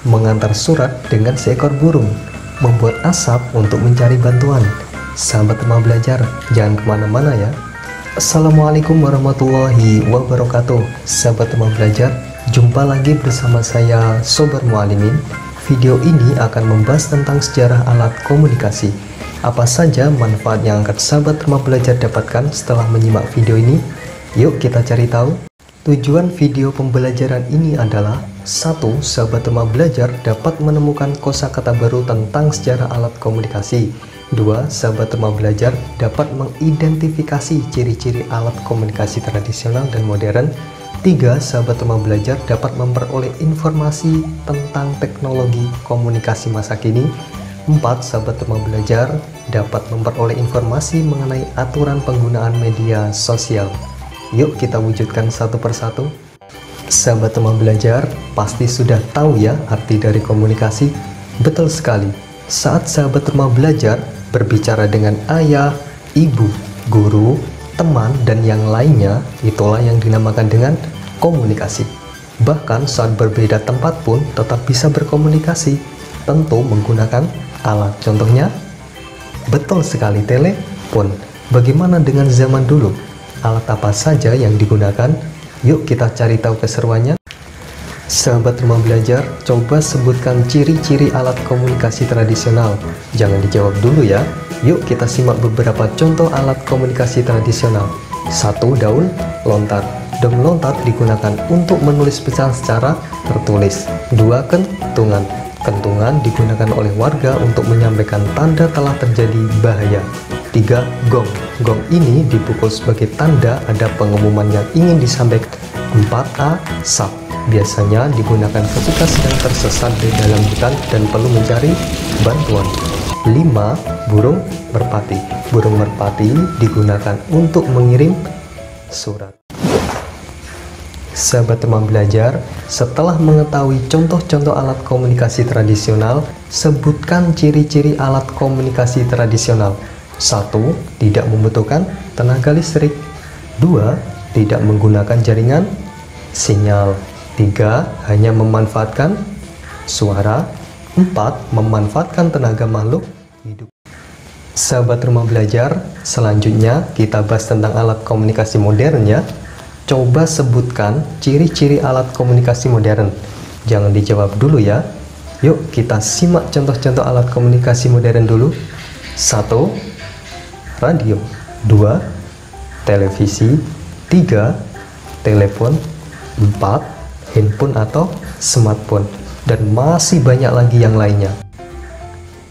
mengantar surat dengan seekor burung, membuat asap untuk mencari bantuan. Sahabat Rumah Belajar, jangan kemana-mana ya. Assalamualaikum warahmatullahi wabarakatuh. Sahabat Rumah Belajar, jumpa lagi bersama saya Sobar Mualimin. Video ini akan membahas tentang sejarah alat komunikasi. Apa saja manfaat yang akan sahabat Rumah Belajar dapatkan setelah menyimak video ini? Yuk kita cari tahu. Tujuan video pembelajaran ini adalah 1. Sahabat Rumah Belajar dapat menemukan kosakata baru tentang sejarah alat komunikasi. 2. Sahabat Rumah Belajar dapat mengidentifikasi ciri-ciri alat komunikasi tradisional dan modern. 3. Sahabat Rumah Belajar dapat memperoleh informasi tentang teknologi komunikasi masa kini. 4. Sahabat Rumah Belajar dapat memperoleh informasi mengenai aturan penggunaan media sosial. Yuk kita wujudkan satu persatu. Sahabat Rumah Belajar pasti sudah tahu ya arti dari komunikasi. Betul sekali. Saat sahabat Rumah Belajar berbicara dengan ayah, ibu, guru, teman, dan yang lainnya, itulah yang dinamakan dengan komunikasi. Bahkan saat berbeda tempat pun tetap bisa berkomunikasi, tentu menggunakan alat. Contohnya, betul sekali, telepon. Bagaimana dengan zaman dulu? Alat apa saja yang digunakan? Yuk kita cari tahu keseruannya. Sahabat Rumah Belajar, coba sebutkan ciri-ciri alat komunikasi tradisional. Jangan dijawab dulu ya. Yuk kita simak beberapa contoh alat komunikasi tradisional. 1. Daun lontar. Daun lontar digunakan untuk menulis pesan secara tertulis. 2. Kentungan. Kentungan digunakan oleh warga untuk menyampaikan tanda telah terjadi bahaya. 3. Gong. Gong ini dipukul sebagai tanda ada pengumuman yang ingin disampaikan. 4. Asap. Biasanya digunakan ketika sedang tersesat di dalam hutan dan perlu mencari bantuan. 5. Burung merpati. Burung merpati digunakan untuk mengirim surat. Sahabat Rumah Belajar, setelah mengetahui contoh-contoh alat komunikasi tradisional, sebutkan ciri-ciri alat komunikasi tradisional. 1. Tidak membutuhkan tenaga listrik. 2. Tidak menggunakan jaringan sinyal. 3. Hanya memanfaatkan suara. 4. Memanfaatkan tenaga makhluk hidup. Sahabat Rumah Belajar, selanjutnya kita bahas tentang alat komunikasi modern ya. Coba sebutkan ciri-ciri alat komunikasi modern. Jangan dijawab dulu ya. Yuk kita simak contoh-contoh alat komunikasi modern dulu. 1. Radio. 2. Televisi. 3. Telepon. 4. Handphone atau smartphone. Dan masih banyak lagi yang lainnya.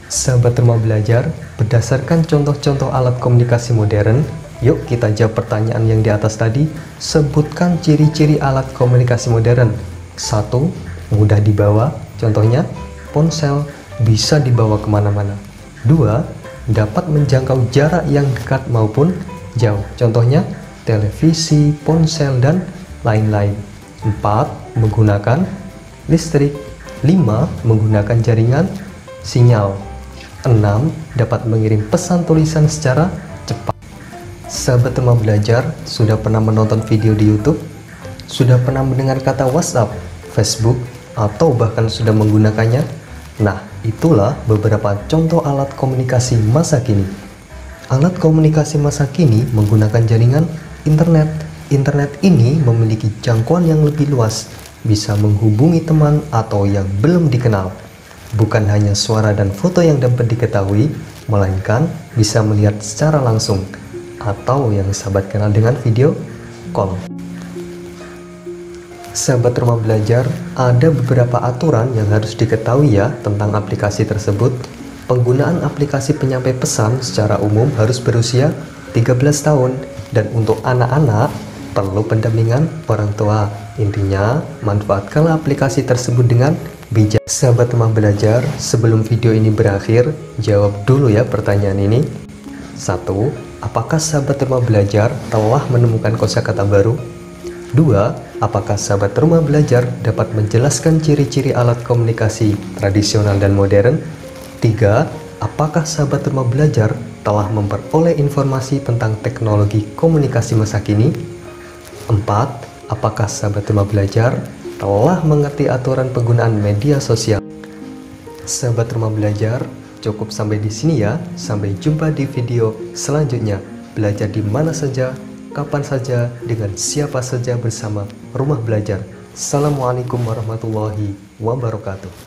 Sahabat Rumah Belajar, berdasarkan contoh-contoh alat komunikasi modern, yuk kita jawab pertanyaan yang di atas tadi. Sebutkan ciri-ciri alat komunikasi modern. 1. Mudah dibawa. Contohnya, ponsel bisa dibawa kemana-mana. 2. Dapat menjangkau jarak yang dekat maupun jauh. Contohnya, televisi, ponsel, dan lain-lain. 4. Menggunakan listrik. 5. Menggunakan jaringan sinyal. 6. Dapat mengirim pesan tulisan secara cepat. Sahabat Rumah Belajar, sudah pernah menonton video di YouTube? Sudah pernah mendengar kata WhatsApp, Facebook, atau bahkan sudah menggunakannya? Nah, itulah beberapa contoh alat komunikasi masa kini. Alat komunikasi masa kini menggunakan jaringan internet. Internet ini memiliki jangkauan yang lebih luas, bisa menghubungi teman atau yang belum dikenal. Bukan hanya suara dan foto yang dapat diketahui, melainkan bisa melihat secara langsung, atau yang sahabat kenal dengan video call. Sahabat Rumah Belajar, ada beberapa aturan yang harus diketahui ya tentang aplikasi tersebut. Penggunaan aplikasi penyampai pesan secara umum harus berusia 13 tahun, dan untuk anak-anak perlu pendampingan orang tua. Intinya, manfaatkanlah aplikasi tersebut dengan bijak. Sahabat Rumah Belajar, sebelum video ini berakhir, jawab dulu ya pertanyaan ini. 1. Apakah sahabat Rumah Belajar telah menemukan kosakata baru? 2. Apakah sahabat Rumah Belajar dapat menjelaskan ciri-ciri alat komunikasi tradisional dan modern? 3. Apakah sahabat Rumah Belajar telah memperoleh informasi tentang teknologi komunikasi masa kini? 4. Apakah sahabat Rumah Belajar telah mengerti aturan penggunaan media sosial? Sahabat Rumah Belajar, cukup sampai di sini ya. Sampai jumpa di video selanjutnya. Belajar di mana saja, kapan saja, dengan siapa saja bersama Rumah Belajar. Assalamualaikum warahmatullahi wabarakatuh.